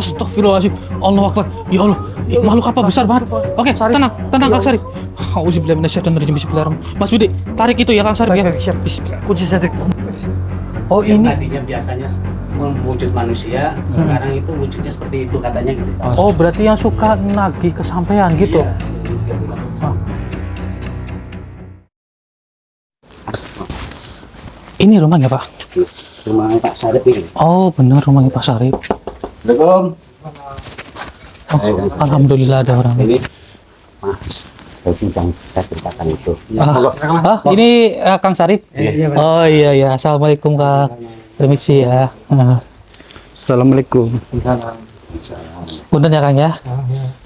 Astagfirullahaladzim. Allah Akbar. Ya Allah. Makhluk apa besar banget. Oke, tenang Kang Sarip. Auzubillahi minasyaitonir rajim. Bismillahirrahmanirrahim. Mas Budi, tarik itu ya Kang Sarip ya. Siap. Bismillah. Kunci saya. Oh ini tadinya biasanya wujud manusia, sekarang itu wujudnya seperti itu katanya gitu Pak. Oh, berarti yang suka nagih kesampaian gitu. Iya, dia bilang. Ini rumahnya Pak. Rumah Pak Sarip ini. Oh, benar rumahnya Pak Sarip. Assalamualaikum. Oh, alhamdulillah ada orang. Ini Mas, tadi yang saya ceritakan itu. Ini Kang Sarip. Iya. Oh iya. Assalamualaikum Kang. Permisi ya. Assalamualaikum. Punten ya Kang ya.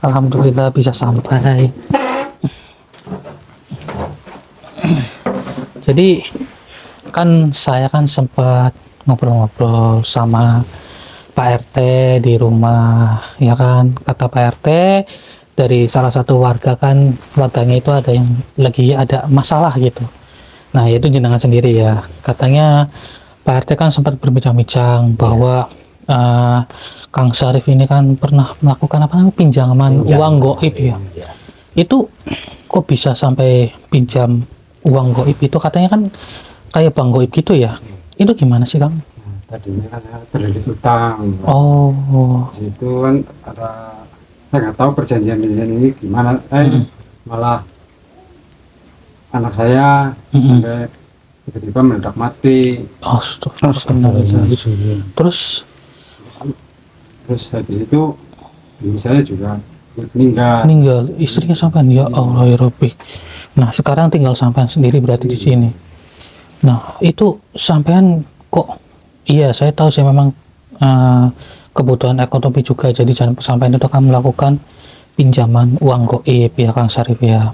Alhamdulillah bisa sampai. Jadi kan saya kan sempat ngobrol-ngobrol sama Pak RT di rumah, ya kan. Kata Pak RT dari salah satu warga kan, warganya itu ada yang lagi ada masalah gitu. Nah itu jenengan sendiri ya. Katanya Pak RT kan sempat berbincang-bincang bahwa Kang Sarip ini kan pernah melakukan apa namanya pinjaman uang goib ya. Itu kok bisa sampai pinjam uang goib itu, katanya kan kayak bank goib gitu ya. Itu gimana sih Kang? Tadinya kan terlilit utang. Oh. Di situ kan ada, saya nggak tahu perjanjian ini gimana. Malah anak saya sampai tiba-tiba meledak mati. Astagfirullah. Terus habis itu ibu saya juga meninggal. Istrinya sampean, ya Allah ya Rabbi. Nah sekarang tinggal sampean sendiri berarti di sini. Nah itu sampean kok, iya saya tahu saya memang kebutuhan ekonomi juga, jadi jangan sampean itu akan melakukan pinjaman uang goib ya Kang Sarip ya.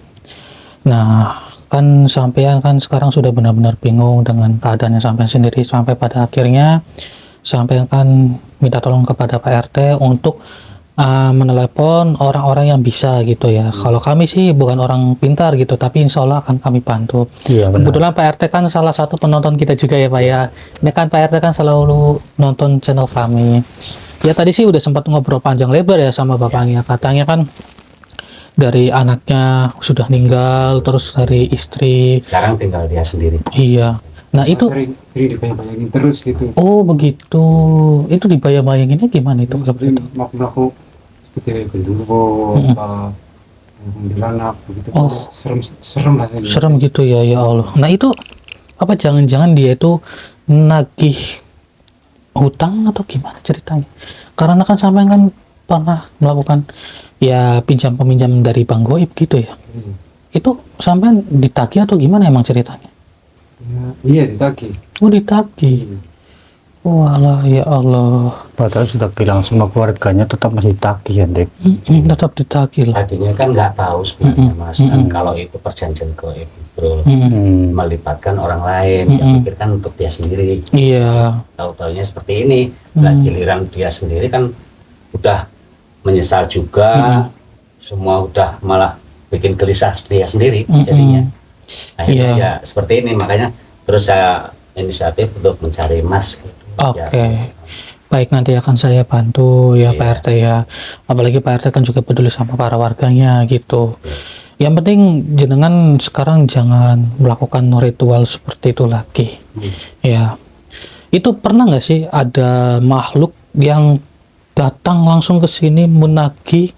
Nah kan sampean kan sekarang sudah benar-benar bingung dengan keadaannya sampean sendiri, sampai pada akhirnya sampean kan minta tolong kepada Pak RT untuk menelepon orang-orang yang bisa gitu ya. Kalau kami sih bukan orang pintar gitu, tapi insya Allah akan kami bantu. Iya, Kebetulan Pak RT kan salah satu penonton kita juga ya Pak ya. Ini kan Pak RT kan selalu nonton channel kami. Ya tadi sih udah sempat ngobrol panjang lebar ya sama bapaknya. Katanya kan dari anaknya sudah meninggal, terus dari istri. Sekarang tinggal dia sendiri. Iya. Nah itu Sering dibayang-bayangin terus gitu. oh begitu. Itu dibayang-bayanginnya gimana itu? Seperti makhluk seperti genderuwo, apa kuntilanak begitu. Oh. Serem lah ini. Serem gitu ya, ya Allah. Nah itu apa jangan-jangan dia itu nagih hutang atau gimana ceritanya? Karena kan sampai kan pernah melakukan ya pinjam-peminjam dari bank goib gitu ya. Itu sampai ditagih atau gimana emang ceritanya? Ya, iya ditagih. Oh ditagih. Walah ya Allah. Padahal sudah bilang sama keluarganya tetap masih tagih ya Dek. Tetap ditagih lah. Tadinya kan nggak tahu sebenarnya Mas, kan kalau itu perjanjian goib bro, melibatkan orang lain, dia pikirkan untuk dia sendiri. Iya. Tahu-taunya seperti ini. Nah giliran dia sendiri kan udah menyesal juga, semua udah malah bikin gelisah dia sendiri jadinya. Akhirnya ya seperti ini, makanya terus saya inisiatif untuk mencari Mas. Oke. Baik, nanti akan saya bantu ya Pak RT ya. Apalagi Pak RT kan juga peduli sama para warganya gitu. Yang penting jenengan sekarang jangan melakukan ritual seperti itu lagi. Ya. Itu pernah nggak sih ada makhluk yang datang langsung ke sini menagih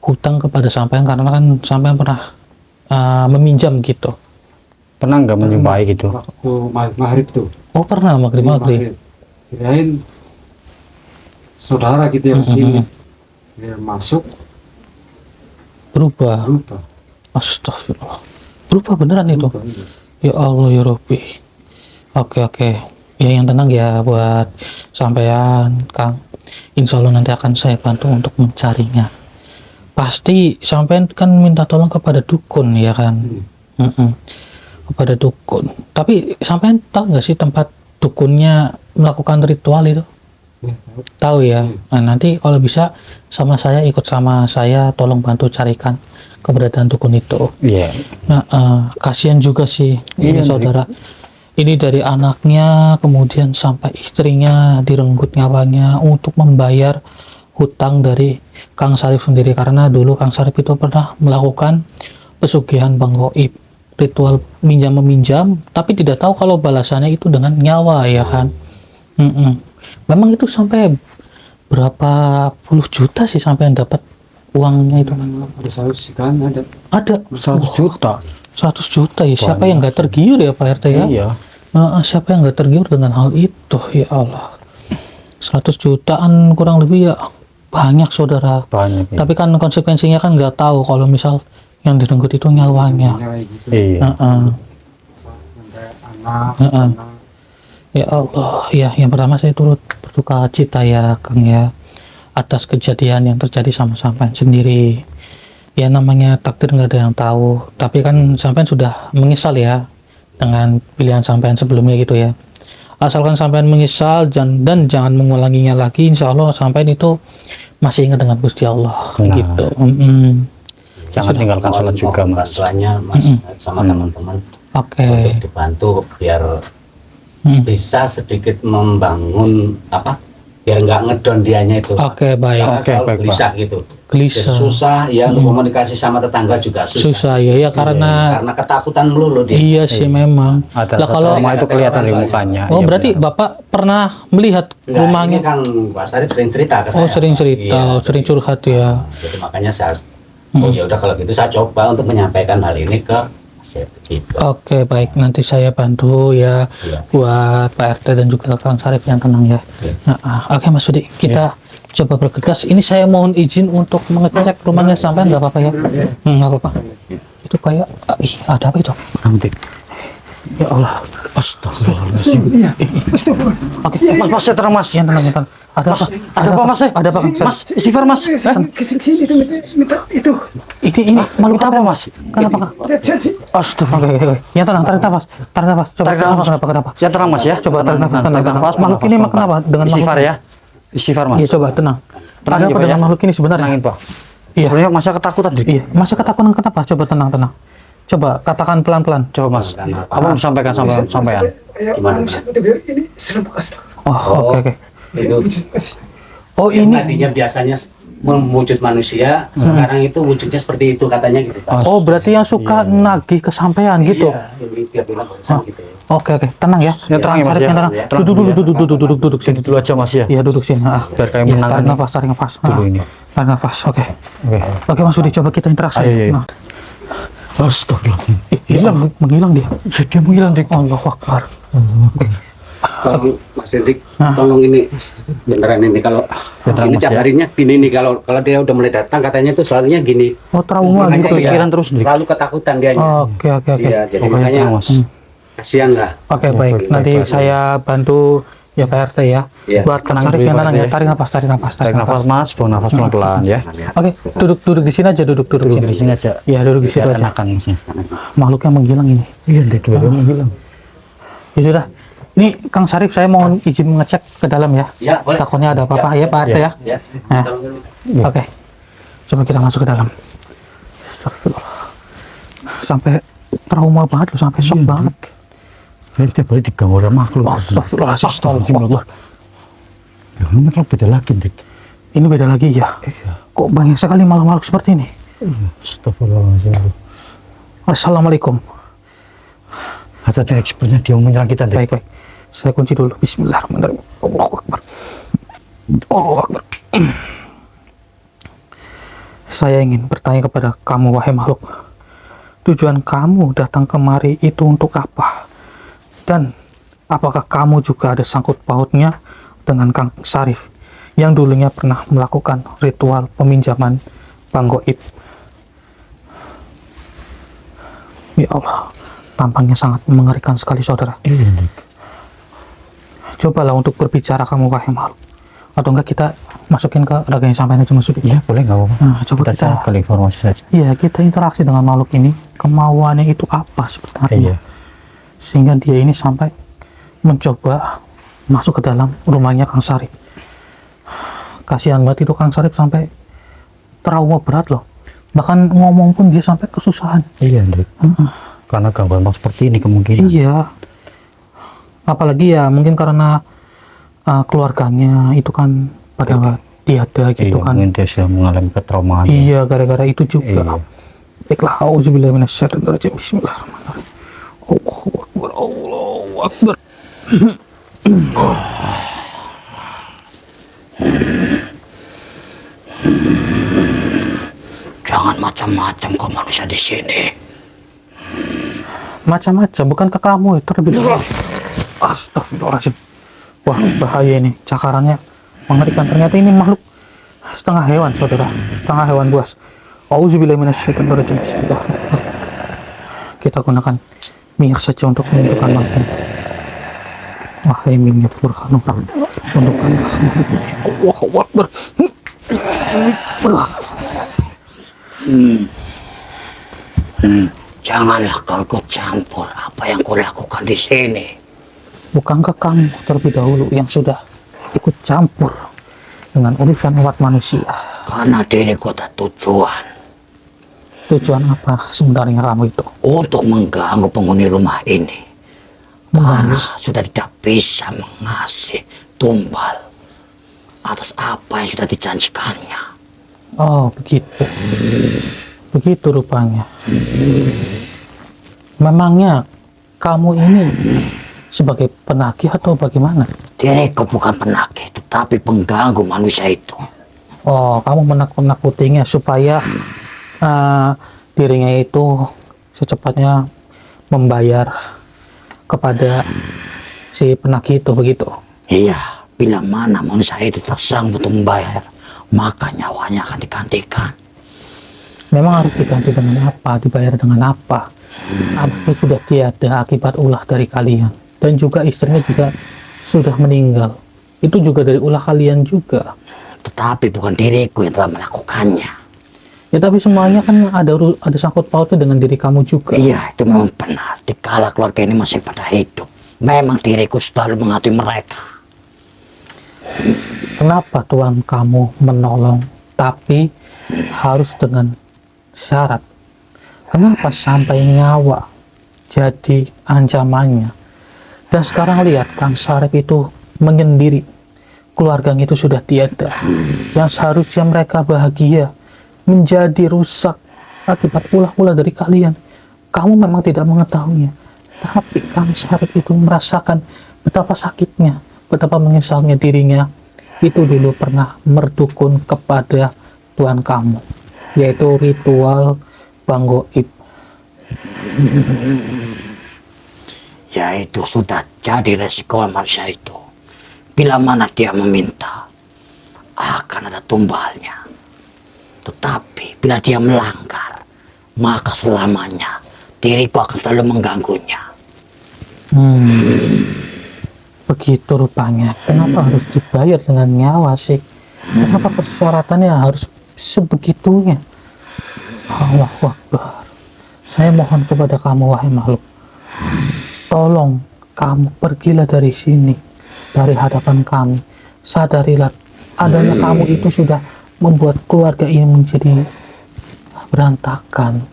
hutang kepada sampean, karena kan sampean pernah meminjam gitu? Pernah nggak menyumpahi gitu? Waktu maghrib tuh. Oh pernah maghrib. Kirain saudara gitu yang sini. Dia masuk Berubah. lupa. Astagfirullah. Berubah beneran itu? Iya. Ya Allah ya Rabbi. Oke. Ya yang tenang ya buat sampean Kang. Insya Allah nanti akan saya bantu untuk mencarinya. Pasti sampean kan minta tolong kepada dukun ya kan? Kepada dukun. Tapi sampean tahu nggak sih tempat dukunnya melakukan ritual itu? Ya, Tahu ya. Nah nanti kalau bisa ikut sama saya tolong bantu carikan keberadaan dukun itu. Iya. Kasihan juga sih ini saudara. Ini dari anaknya kemudian sampai istrinya direnggut nyawanya untuk membayar hutang dari Kang Sarif sendiri, karena dulu Kang Sarif itu pernah melakukan pesugihan Bang Goib, ritual minjam meminjam, tapi tidak tahu kalau balasannya itu dengan nyawa ya kan. Memang itu sampai berapa puluh juta sih sampai yang dapat uangnya itu? Ada 100 jutaan Ada 100 juta. 100 juta ya. Siapa yang nggak tergiur ya Pak RT ya? Iya. Siapa yang nggak tergiur dengan hal itu ya Allah. 100 jutaan kurang lebih ya banyak saudara. Banyak. Ya. Tapi kan konsekuensinya kan nggak tahu kalau misal yang direnggut itu nyawanya. gitu. Iya. Sampai anak. Ya Allah, ya yang pertama saya turut berduka cita ya Kang ya atas kejadian yang terjadi sama sampean sendiri. Ya namanya takdir nggak ada yang tahu. Tapi kan sampean sudah menyesal ya dengan pilihan sampean sebelumnya gitu ya. Asalkan sampean menyesal dan jangan mengulanginya lagi, insya Allah sampean itu masih ingat dengan Gusti Allah. Nah. Gitu. Jangan tinggalkan sholat juga, Mas. Bantuannya Mas sama teman-teman Oke. untuk dibantu biar bisa sedikit membangun biar nggak ngedon dianya itu. Oke, baik. Karena Oke, selalu baik, Pak. gelisah gitu. Gelisah. Jadi susah ya untuk komunikasi sama tetangga juga susah. Susah ya karena Karena ketakutan melulu dia. iya sih memang. Ada Lah kalau trauma itu kelihatan di mukanya. oh Iya, berarti benar. Bapak pernah melihat Enggak, rumahnya? ini kan Pak Sarif sering cerita ke saya. Oh sering cerita, Iya, sering curhat ya. Jadi makanya saya ya udah kalau gitu saya coba untuk menyampaikan hal ini ke Sarif gitu. Oke baik, nanti saya bantu ya Iya. buat Pak RT dan juga Kang Sarif yang tenang ya. Iya. Nah, oke Mas Sudi, kita coba bergegas. Ini saya mohon izin untuk mengecek rumahnya sampai nggak apa-apa ya? Nggak apa-apa. Itu kayak, ada apa itu? Nanti. Ya Allah. Astagfirullahaladzim. Oke, Mas, saya tenang, Mas. yang tenang, yang tenang. Ada apa? Ada apa, Mas? Ada apa? Kang Sarif? Mas, istighfar, Mas. Kesini itu minta itu. Ini makhluk Minta apa, Mas? Kenapa? Janji. Oke. Yang tenang, tarik nafas. Tarik nafas. Coba Tarik nafas. kenapa? Ya tenang, Mas ya. Coba tarik nafas, tenang. Makhluk ini emang kenapa? Dengan istighfar makhluk? ya. Istighfar, Mas. Iya, coba tenang. Tenang, Ada apa Pak, dengan ya. makhluk ini sebenarnya? Tenangin, Pak. Iya. Sebenarnya Mas ketakutan, Dik. Iya, masih ketakutan kenapa? Coba tenang. Coba katakan pelan-pelan. Coba, Mas. Apa mau sampaikan sampean? Gimana? Manusia ini serem astagfirullah. Oh, oke. Itu Oh, yang ini. tadinya biasanya wujud manusia, sekarang itu wujudnya seperti itu katanya gitu Pak. Oh, berarti yang suka nagih kesampaian gitu. Iya, ini dia bilang barusan gitu. Oke. Tenang ya. Ya, tenang ya, Mas, Sarif, ya. yang tenang. Ya, tenang Duduk sini. Dulu aja, Mas ya. Iya, duduk sini. Biar kayak Iya, menang. tarik nafas. Dulu ini. Tarik nafas. Oke. Oke. Oke, Mas Budi, coba kita interaksi. Ayo. Nah. Astagfirullahaladzim. Hilang, menghilang dia. Dia menghilang, Dik. Allahu Akbar. Tolong Mas Hendrik, tolong ini beneran ini kalau Beneran, ini Mas, tiap ya. harinya gini nih kalau dia udah mulai datang katanya tuh selalunya gini. Oh, trauma Makanya gitu ya. Pikiran terus, Dik. Selalu ketakutan dia. Oke. Iya, jadi Pokoknya makanya tenang, Mas. kasihan lah. Oke, baik. Nanti saya bantu ya Pak RT ya. Iya. Buat Kang Tenang Sarif dulu, yang Pak tenang RT. ya. Tarik nafas. Tarik nafas, Mas. Buang nafas pelan-pelan ya. Oke, duduk di sini aja, duduk Duduk di sini aja. Iya, duduk di situ Biar aja. enakan, Mas. Makhluknya menghilang ini. Iya, Dik. Dia menghilang. Ya sudah. Ini Kang Sarif saya mohon izin mengecek ke dalam ya. Ya, boleh. Takutnya ada apa-apa ya Pak RT ya. Ya. Nah. Oke. Coba kita masuk ke dalam. Astagfirullah. Sampai trauma banget loh, sampai shock banget. Saya tiap hari diganggu oleh makhluk. Astagfirullahaladzim. Astagfirullah. Ya, ini makhluk beda lagi, Dik. Ini beda lagi ya. Kok banyak sekali makhluk-makhluk seperti ini? Astagfirullahaladzim. Assalamualaikum. Hati-hati ekspertnya dia mau menyerang kita, Dik. Baik. Saya kunci dulu. Bismillahirrahmanirrahim. Allahu Akbar. Saya ingin bertanya kepada kamu, wahai makhluk. Tujuan kamu datang kemari itu untuk apa? Dan apakah kamu juga ada sangkut pautnya dengan Kang Sarif yang dulunya pernah melakukan ritual peminjaman Bang Goib? Ya Allah, tampaknya sangat mengerikan sekali saudara. Iya, Dik. Cobalah untuk berbicara kamu wahai makhluk. Atau enggak kita masukin ke raganya sampai aja Mas Sudi. Iya, boleh nggak apa-apa. Nah, coba kita cari informasi saja. iya, kita interaksi dengan makhluk ini, kemauannya itu apa sebenarnya. Iya. Sehingga dia ini sampai mencoba masuk ke dalam rumahnya Kang Sarif. Kasihan banget itu Kang Sarif sampai trauma berat loh. Bahkan ngomong pun dia sampai kesusahan. Iya, Dik. Karena gangguan seperti ini kemungkinan. Iya. Apalagi ya mungkin karena keluarganya itu kan pada tiada gitu Iya, kan. mungkin dia sudah mengalami ketraumaan. Iya, gara-gara itu juga. Iya. Baiklah, auzubillahi minasyaitonirrajim. Bismillahirrahmanirrahim. Allahu akbar, Allahu akbar. Jangan macam-macam kau manusia di sini. Macam-macam, bukan ke kamu itu terlebih dahulu. Astagfirullahaladzim. Wah, bahaya ini. Cakarannya mengerikan. Ternyata ini makhluk setengah hewan, saudara. Setengah hewan buas. Auzubillahi minasyaitonirrajim. Bismillahirrahmanirrahim. Kita gunakan minyak saja untuk menentukan makhluk. Wahai minyak berkandung menentukan makhluk. Allahu akbar. Janganlah kau ikut campur apa yang kau lakukan di sini. Bukankah kamu terlebih dahulu yang sudah ikut campur dengan urusan umat manusia? Karena diriku ada tujuan Tujuan apa sebenarnya kamu itu? untuk mengganggu penghuni rumah ini. Karena sudah tidak bisa mengasih tumbal atas apa yang sudah dijanjikannya. Oh, begitu. Begitu rupanya. Memangnya kamu ini sebagai penagih atau bagaimana? Diriku bukan penagih, tetapi pengganggu manusia itu. Oh, kamu menakut-nakutinya supaya dirinya itu secepatnya membayar kepada si penagih itu, begitu? Iya, bila mana manusia itu tersanggup untuk membayar, maka nyawanya akan digantikan. Memang harus diganti dengan apa? Dibayar dengan apa? Apakah sudah tiada akibat ulah dari kalian? Dan juga istrinya juga sudah meninggal. Itu juga dari ulah kalian juga. Tetapi bukan diriku yang telah melakukannya. Ya tapi semuanya kan ada sangkut pautnya dengan diri kamu juga. Iya, itu memang benar. Dikala keluarga ini masih pada hidup, memang diriku selalu menghantui mereka. Kenapa Tuhan kamu menolong, tapi harus dengan syarat? Kenapa sampai nyawa jadi ancamannya? Dan sekarang lihat, Kang Sarip itu menyendiri. Keluarganya itu sudah tiada. Yang seharusnya mereka bahagia menjadi rusak akibat ulah-ulah dari kalian. Kamu memang tidak mengetahuinya, tapi Kang Sarip itu merasakan betapa sakitnya, betapa menyesalnya dirinya itu dulu pernah berdukun kepada Tuhan kamu, yaitu ritual Bang Goib. Ya itu sudah jadi resiko manusia itu. Bila mana dia meminta, akan ada tumbalnya. Tetapi bila dia melanggar, maka selamanya diriku akan selalu mengganggunya. Begitu rupanya. Kenapa harus dibayar dengan nyawa sih? Kenapa persyaratannya harus sebegitunya? Allahu Akbar. Saya mohon kepada kamu, wahai makhluk, tolong kamu pergilah dari sini, dari hadapan kami. Sadarilah adanya kamu itu sudah membuat keluarga ini menjadi berantakan.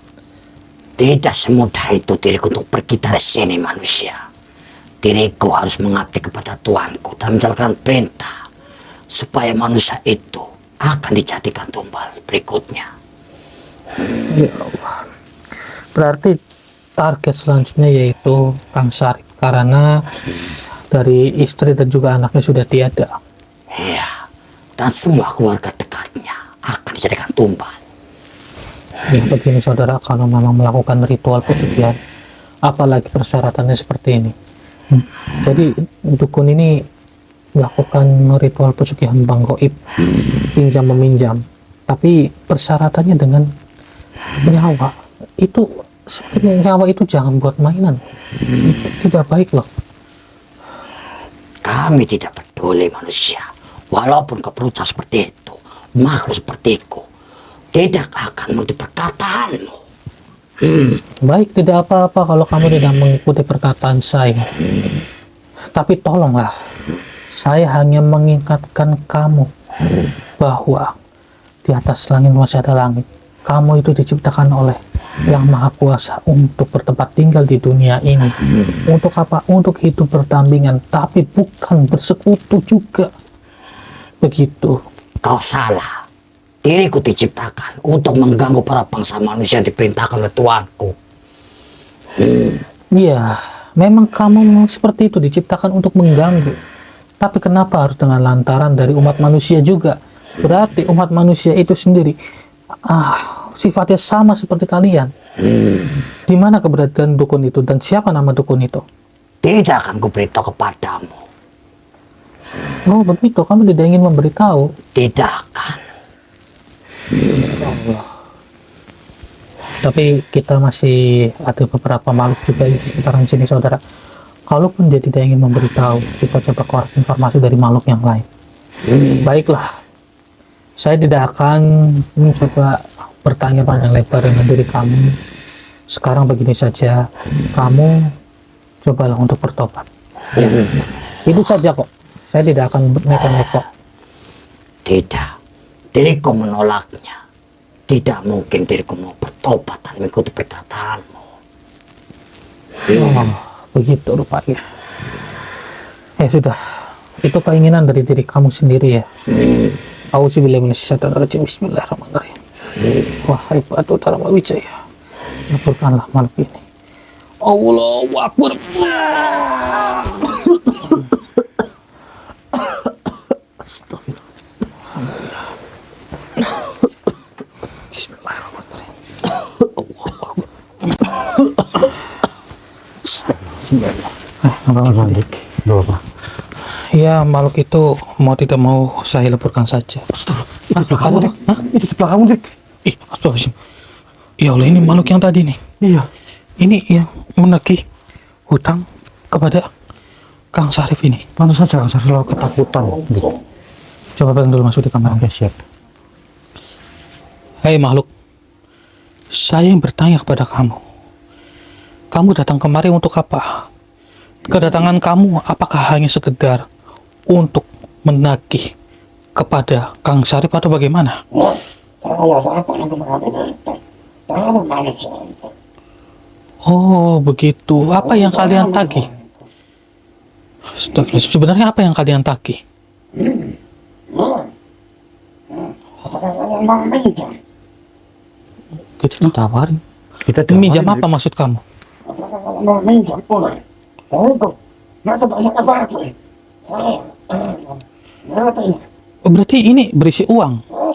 Tidak semudah itu diriku untuk pergi dari sini manusia. Diriku harus mengabdi kepada Tuanku dan menjalankan perintah supaya manusia itu akan dijadikan tumbal berikutnya. Ya Allah. Berarti target selanjutnya yaitu Kang Sarip, karena dari istri dan juga anaknya sudah tiada. Iya, dan semua keluarga dekatnya akan dijadikan tumbal. Ya begini saudara, kalau memang melakukan ritual pesugihan, apalagi persyaratannya seperti ini. Jadi dukun ini melakukan ritual pesugihan Bang Goib, pinjam meminjam, tapi persyaratannya dengan nyawa. Itu sebenarnya nyawa itu jangan buat mainan. Tidak baik loh. Kami tidak peduli manusia, walaupun kau berucap seperti itu, makhluk sepertiku tidak akan mengerti perkataanmu. Baik, tidak apa-apa kalau kamu tidak mengikuti perkataan saya. Tapi tolonglah, saya hanya mengingatkan kamu bahwa di atas langit masih ada langit. Kamu itu diciptakan oleh Yang Maha Kuasa untuk bertempat tinggal di dunia ini. Untuk apa? Untuk hidup berdampingan, tapi bukan bersekutu juga. Begitu. Kau salah. Diriku diciptakan untuk mengganggu para bangsa manusia yang diperintahkan oleh Tuanku. Iya, memang kamu seperti itu, diciptakan untuk mengganggu. Tapi kenapa harus dengan lantaran dari umat manusia juga? Berarti umat manusia itu sendiri sifatnya sama seperti kalian. Di mana keberadaan dukun itu dan siapa nama dukun itu? Tidak akan kuberitahu kepadamu. Oh begitu, kamu tidak ingin memberitahu? Tidak akan. Tapi kita masih ada beberapa makhluk juga di sekitaran sini, saudara. Kalaupun dia tidak ingin memberitahu, kita coba korek informasi dari makhluk yang lain. Baiklah, saya tidak akan mencoba bertanya panjang lebar dengan diri kamu. Sekarang begini saja, kamu cobalah untuk bertobat. Itu saja kok. Saya tidak akan neko-neko. Tidak. Diriku menolaknya. Tidak mungkin diriku mau bertobat dan mengikuti perkataanmu. Oh, begitu rupanya. Ya sudah, itu keinginan dari diri kamu sendiri ya. Auzubillahi minasyaitonirrajim. Bismillahirrahmanirrahim. Wahai Batu Dharma Wijaya, leburkanlah makhluk ini. Allahu Akbar. Astagfirullah. Bismillahirrahmanirrahim. Gimana, Dik? Gak apa. Ya, makhluk itu mau tidak mau saya leburkan saja. Itu belakangmu, Dik. Itu di belakangmu, Dik. Ih, astagfirullah. Ya Allah, ini makhluk yang tadi nih. Iya. Ini yang menagih hutang kepada Kang Sarif ini. Pantas saja Kang Sarif selalu ketakutan, Dik. Coba pegang dulu, masuk di kamar. Oke, siap. Hei makhluk, saya yang bertanya kepada kamu. Kamu datang kemari untuk apa? Kedatangan kamu apakah hanya sekedar untuk menagih kepada Kang Sarif atau bagaimana? Oh begitu. Apa yang kalian tagih? Astagfirullah. Sebenarnya apa yang kalian tagih? Kita ditawarin. Kita Minjam apa maksud kamu? Oh, berarti ini berisi uang. Oh,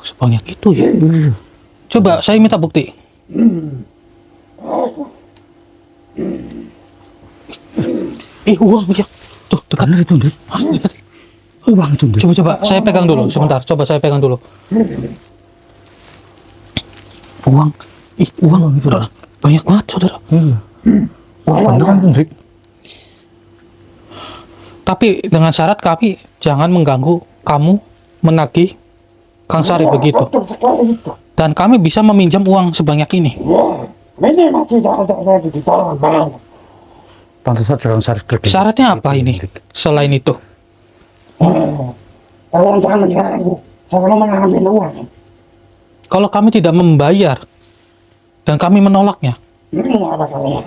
sebanyak itu ya. Coba saya minta bukti. Uang ya. Tuh, dekat. Benar itu, Dik. Dekat. Uang itu, Dik. Coba saya pegang dulu sebentar. Coba saya pegang dulu. Uang. Uang itu. Banyak banget, saudara. Uang beneran tuh, Dik. Tapi dengan syarat kami jangan mengganggu kamu menagih Kang Sarif begitu. Dan kami bisa meminjam uang sebanyak ini. Pantas saja Kang Sarif pergi. Syaratnya apa ini? Selain itu, Kalian jangan mengganggu. Saya mau mengambil uang. kalau kami tidak membayar dan kami menolaknya, Ini apa kalian?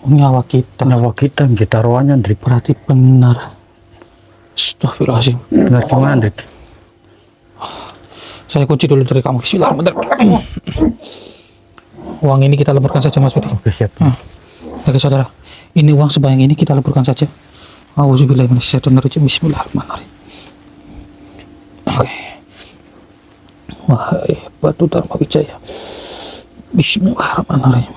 nyawa kita Nyawa kita yang taruhannya, Dik. berarti benar. Astagfirullahaladzim. Benar gimana, Dik? Saya kunci dulu dari kamu. Bismillahirrahmanirrahim. Uang ini kita leburkan saja, Mas Budi. Oke, siap. Oke, saudara. Ini uang sebanyak ini kita leburkan saja. Auzubillahi minasyaitonirrajim. Bismillahirrahmanirrahim. Oke. Wahai Batu Dharma Wijaya. Bismillahirrahmanirrahim.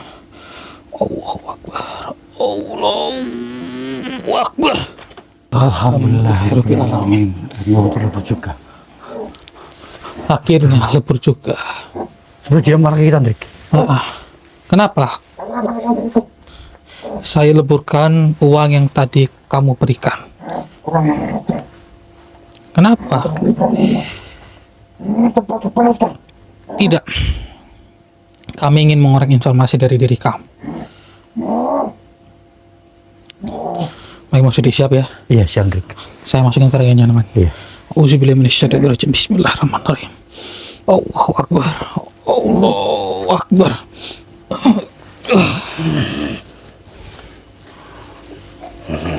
Allahu Akbar. Allahu Akbar. Alhamdulillahirrahmanirrahim. Mau terlebih juga. Akhirnya lebur juga. Terus dia marah kita, Dik. Kenapa? Saya leburkan uang yang tadi kamu berikan. Kenapa? Tidak. Kami ingin mengorek informasi dari diri kamu. Baik, maksud siap ya? Iya, siap, Dik. Saya masukin terakhirnya namanya. Iya. Auzubillahi minasyaitonirrajim. Bismillahirrahmanirrahim. Allahu Akbar. Allahu Akbar.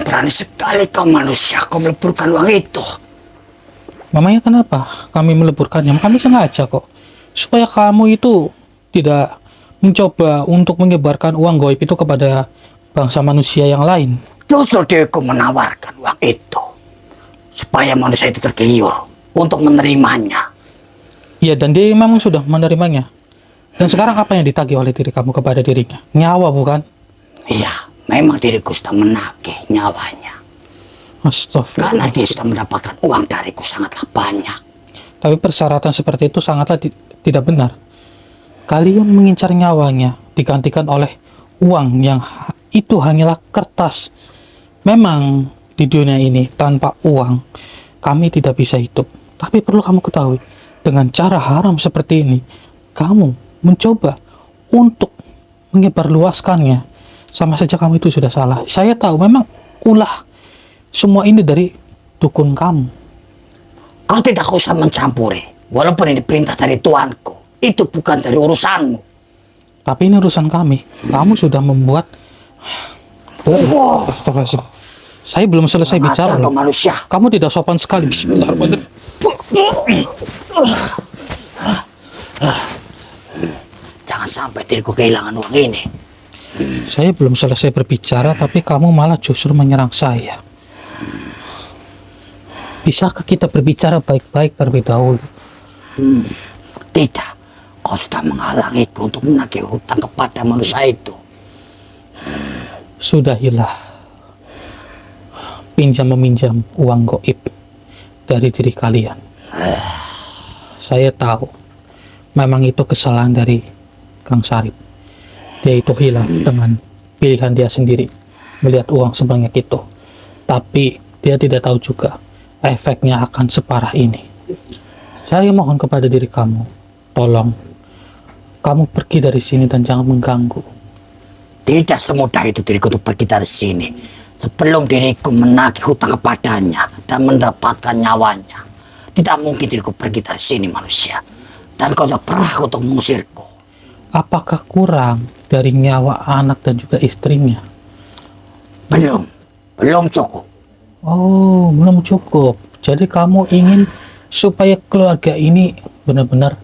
Berani sekali kau manusia, kau meleburkan uang itu. Mamanya kenapa kami meleburkannya? Kami sengaja kok, supaya kamu itu tidak mencoba untuk menyebarkan uang goib itu kepada bangsa manusia yang lain. Justru diriku menawarkan uang itu supaya manusia itu tergiur untuk menerimanya. Iya, dan dia memang sudah menerimanya. Dan sekarang apa yang ditagih oleh diri kamu kepada dirinya? Nyawa, bukan? Iya, memang diriku sudah menagih nyawanya. Astagfirullah. Karena dia sudah mendapatkan uang dariku sangatlah banyak. Tapi persyaratan seperti itu sangatlah tidak benar. Kalian mengincar nyawanya digantikan oleh uang yang itu hanyalah kertas. Memang di dunia ini tanpa uang kami tidak bisa hidup. Tapi perlu kamu ketahui, dengan cara haram seperti ini, kamu mencoba untuk menyebarluaskannya, sama saja kamu itu sudah salah. Saya tahu memang ulah semua ini dari dukun kamu. Kau tidak usah mencampuri. Walaupun ini perintah dari Tuanku, itu bukan dari urusanmu. Tapi ini urusan kami. Kamu sudah membuat... Astagfirullahaladzim. Saya belum selesai bicara. Mata kau manusia. Kamu tidak sopan sekali. Bismillahirrahmanirrahim. Jangan sampai diriku kehilangan uang ini. Saya belum selesai berbicara, tapi kamu malah justru menyerang saya. Bisakah kita berbicara baik-baik terlebih dahulu? Tidak. Kau sudah menghalangiku untuk menagih hutang kepada manusia itu. Sudahilah pinjam-meminjam uang goib dari diri kalian. Saya tahu memang itu kesalahan dari Kang Sarip. Dia itu hilaf dengan pilihan dia sendiri melihat uang sebanyak itu. Tapi dia tidak tahu juga efeknya akan separah ini. Saya mohon kepada diri kamu, tolong kamu pergi dari sini dan jangan mengganggu. Tidak semudah itu diriku untuk pergi dari sini sebelum diriku menagih hutang kepadanya dan mendapatkan nyawanya. Tidak mungkin diriku pergi dari sini manusia. Dan kau tidak pernah untuk mengusirku. Apakah kurang dari nyawa anak dan juga istrinya? Belum cukup. Oh, belum cukup. Jadi kamu ingin supaya keluarga ini benar-benar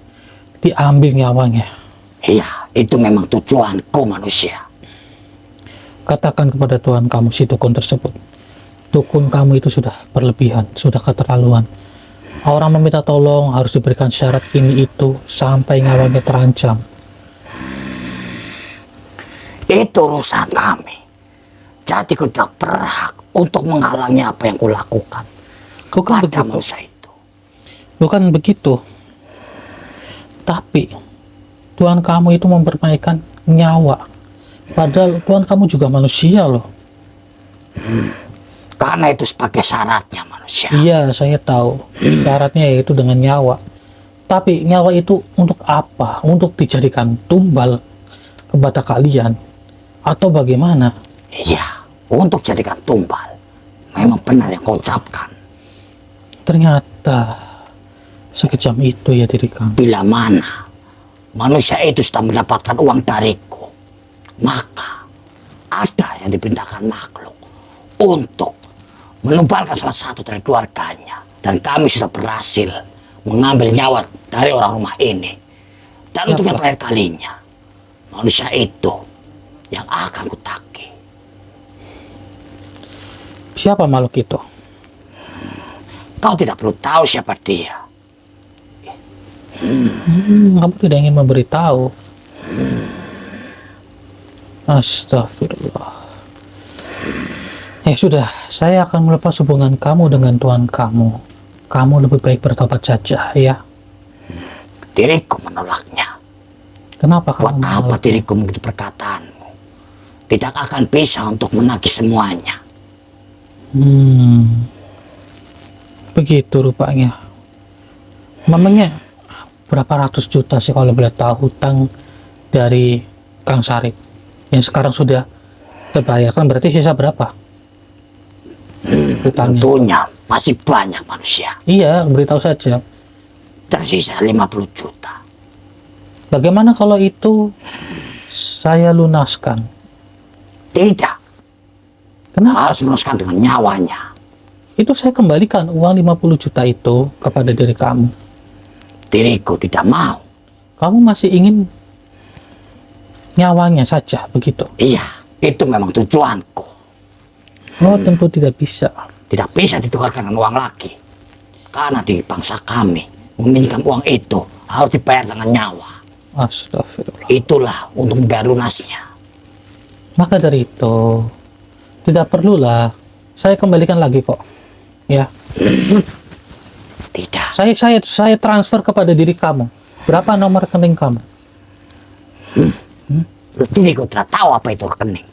diambil nyawanya. Iya, itu memang tujuanku manusia. Katakan kepada Tuhan kamu si dukun tersebut. Dukun kamu itu sudah berlebihan, sudah keterlaluan. Orang meminta tolong harus diberikan syarat ini itu sampai nyawanya terancam. Itu urusan kami. Jadi kau tidak berhak untuk menghalangi apa yang kulakukan Bukan kepada begitu. manusia itu. Bukan begitu. Tapi Tuhan kamu itu mempermainkan nyawa. Padahal Tuhan kamu juga manusia loh. Karena itu sebagai syaratnya manusia. Iya, saya tahu. Syaratnya yaitu dengan nyawa. Tapi nyawa itu untuk apa? Untuk dijadikan tumbal kepada kalian? Atau bagaimana? Iya, untuk jadikan tumbal. Memang benar yang kau ucapkan. Ternyata sekejam itu ya diri kamu. Bila mana manusia itu sudah mendapatkan uang dariku, maka ada yang dipindahkan makhluk untuk menumbalkan salah satu dari keluarganya. Dan kami sudah berhasil mengambil nyawa dari orang rumah ini. Dan untuk yang terakhir kalinya, manusia itu yang akan kutagih. Siapa makhluk itu? Kau tidak perlu tahu siapa dia. Kamu tidak ingin memberitahu. Astagfirullah. Ya sudah, saya akan melepas hubungan kamu dengan Tuhan kamu. Kamu lebih baik bertobat saja, ya. Diriku menolaknya. Kenapa Buat kamu apa menolak? diriku begitu perkataanmu? Tidak akan bisa untuk menagih semuanya. Begitu rupanya. Mamanya berapa ratus juta sih kalau boleh tahu hutang dari Kang Sarip yang sekarang sudah terbayarkan, berarti sisa berapa? Hutangnya. Tentunya masih banyak manusia. Iya, beritahu saja. Tersisa 50 juta. Bagaimana kalau itu saya lunaskan? Tidak. Kenapa? Harus melunaskan dengan nyawanya. itu saya kembalikan uang 50 juta itu kepada diri kamu. Diriku tidak mau. Kamu masih ingin nyawanya saja begitu? Iya, itu memang tujuanku. Oh, tentu tidak bisa. Tidak bisa ditukarkan dengan uang lagi. Karena di bangsa kami, meminjam uang itu harus dibayar dengan nyawa. Astagfirullah. Itulah untuk membayar lunasnya. Maka dari itu, tidak perlulah saya kembalikan lagi kok. Ya, Tidak. saya transfer kepada diri kamu. Berapa nomor rekening kamu? Diriku tidak tahu apa itu rekening.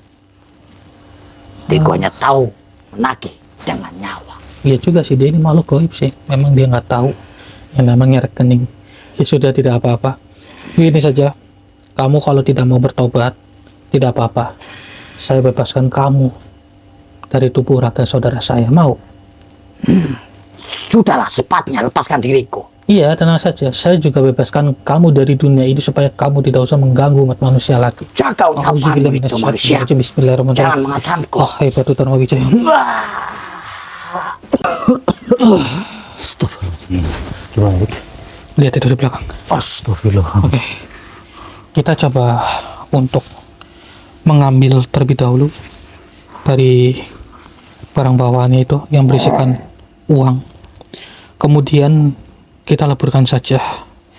Diriku hanya tahu menagih dengan nyawa. Iya juga sih, dia ini makhluk gaib sih. Memang dia nggak tahu yang namanya rekening. Ya sudah, tidak apa-apa. Ini saja, kamu kalau tidak mau bertobat, tidak apa-apa. Saya bebaskan kamu dari tubuh raga saudara saya. Mau? Sudahlah, sepatnya lepaskan diriku. Iya, tenang saja. Saya juga bebaskan kamu dari dunia ini supaya kamu tidak usah mengganggu umat manusia lagi. Jaga ucapanmu itu manusia. Bismillahirrahmanirrahim. Jangan mengancamku. Oh, hebat Dharma Wijaya. Astagfirullahaladzim. Gimana, Dik? Lihat itu di belakang. Astagfirullah. Oke, kita coba untuk mengambil terlebih dahulu dari barang bawaannya itu yang berisikan uang. Kemudian kita leburkan saja.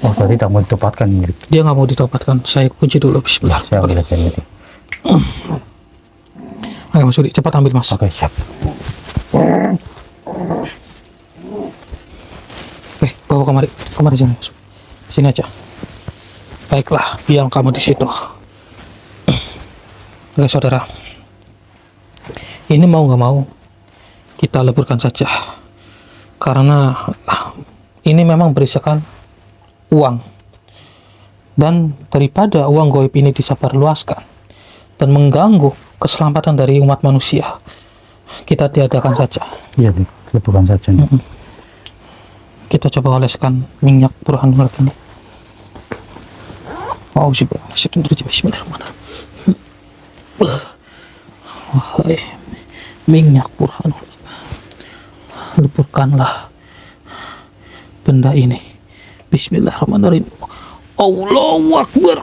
Oh, tadi tak mau ditempatkan ini, Dik. Dia nggak mau ditopatkan. Saya kunci dulu. Bismillah. Saya ambil aja ini, Dik. Ayo Mas Budi, cepat ambil Mas. Oke, siap. Oke, bawa kemari sini. Mas. Sini aja. Baiklah, diam kamu di situ. Oke saudara, ini mau nggak mau kita leburkan saja, karena ini memang berisikan uang, dan daripada uang gaib ini disebarluaskan dan mengganggu keselamatan dari umat manusia, kita tiadakan saja. Iya, Dik. Leburkan saja nih. Kita coba oleskan minyak Burhanul ini. Bismillahirrahmanirrahim. Wahai minyak Burhanul, leburkanlah benda ini. Bismillahirrahmanirrahim. Allahu Akbar.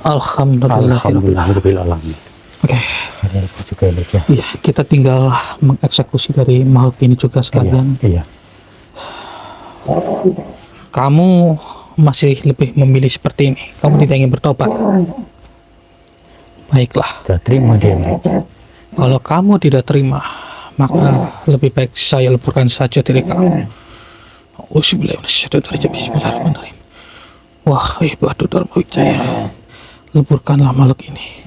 Alhamdulillahirrahmanirrahim. Oke. Ini juga, Dik, ya. Iya, kita tinggal mengeksekusi dari makhluk ini juga sekalian. Iya. Kamu masih lebih memilih seperti ini. Kamu tidak ingin bertobat. Baiklah. Sudah terima dia, Dik. Kalau kamu tidak terima, maka lebih baik saya leburkan saja diri kamu. Bismillahirrahmanirrahim. Wah, hebat Dharma Wijaya. Leburkanlah makhluk ini.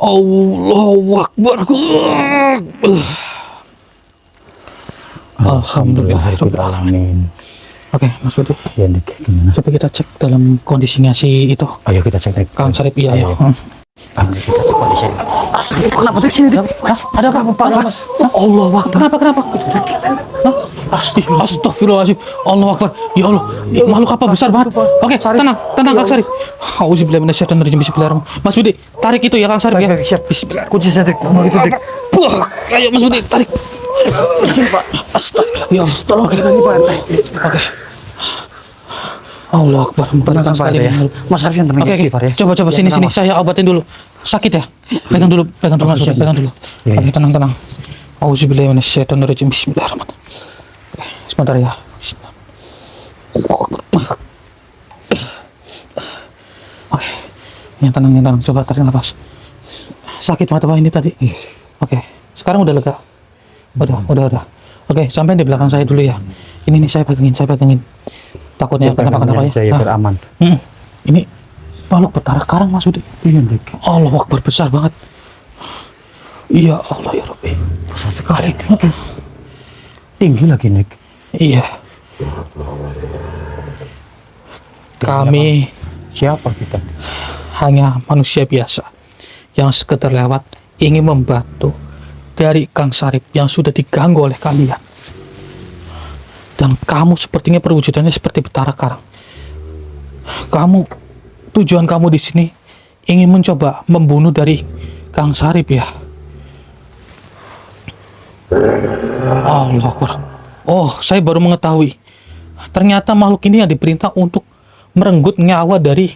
Allahu Akbar. Alhamdulillahirrahmanirrahim. Oke, Mas Budi. Ya, Dik. Gimana? Coba kita cek dalam kondisinya si itu. Ayo kita cek, Dik. Kang Sarip, iya ya. Kita cek kondisi. Kenapa Dik? Sini, Dik. Ada apa, Pak? Mas. Allah Akbar. Kenapa? Astagfirullahaladzim. Allah Akbar. Ya Allah, makhluk apa besar banget. Oke, tenang Kang Sarip. Auzubillahi minasyaitonir rajim. Bismillahirrahmanirrahim. Mas Budi, tarik itu ya Kang Sarip ya. Siap. Bismillah. Kunci saya, Dik. Mau itu, Dik. Ayo Mas Budi, tarik. Sini, Pak. Astagfirullah. Ya Allah, tolong kita sih, Pak. Oke. Allah Akbar. Tenangkan sekali. Mas Arif yang tenang. Oke, coba sini. Saya obatin dulu. Sakit ya? Pegang dulu Mas Budi, pegang dulu. Oke, tenang. Auzubillahi minasyaitonir rajim. Bismillahirrahmanirrahim. Oke, sebentar ya. Oke. Yang tenang. Coba tarik nafas. Sakit mata ini tadi. Oke. Sekarang udah lega. Udah. Oke, sampai di belakang saya dulu ya. Ini nih saya pegangin. Takutnya kenapa ya? Saya beraman. Ini makhluk betara karang Mas Budi. Iya, Dik. Allah Akbar, besar banget. Iya Allah ya Rabbi. Besar sekali, Dik. Tinggi lagi, Dik. Iya. Kami Siapa kita? hanya manusia biasa yang sekedar lewat ingin membantu dari Kang Sarip yang sudah diganggu oleh kalian. Dan kamu sepertinya perwujudannya seperti betara karang. Tujuan kamu di sini ingin mencoba membunuh dari Kang Sarip ya. Allah Akbar. Oh, saya baru mengetahui. Ternyata makhluk ini yang diperintah untuk merenggut nyawa dari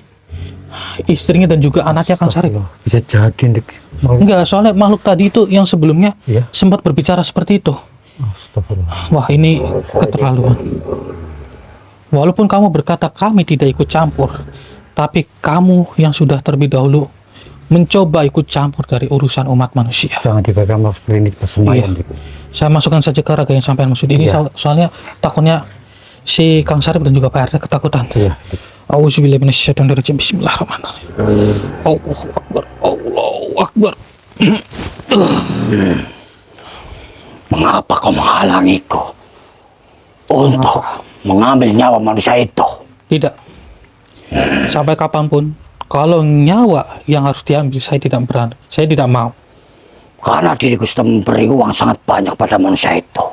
istrinya dan juga anaknya Kang Sarip. Bisa jadi Dik. Enggak, soalnya makhluk tadi itu yang sebelumnya Iya. sempat berbicara seperti itu. Astagfirullah. Wah, ini keterlaluan. Walaupun kamu berkata kami tidak ikut campur, tapi kamu yang sudah terlebih dahulu mencoba ikut campur dari urusan umat manusia. Jangan dipegang mas klinik persemayan Iya. Dik. Saya masukkan saja ke raga yang sampai maksud ini, Iya. soalnya takutnya si Kang Sarip dan juga Pak RT ketakutan. Iya. Auzubillahi minasyaitonirrajim. Bismillahirrahmanirrahim. Allahu Akbar. Allahu Akbar. Mengapa kau menghalangiku untuk mengambil nyawa manusia itu? Tidak. Sampai kapanpun, kalau nyawa yang harus diambil, saya tidak berani. Saya tidak mau. Karena diriku sudah memberi uang sangat banyak pada manusia itu.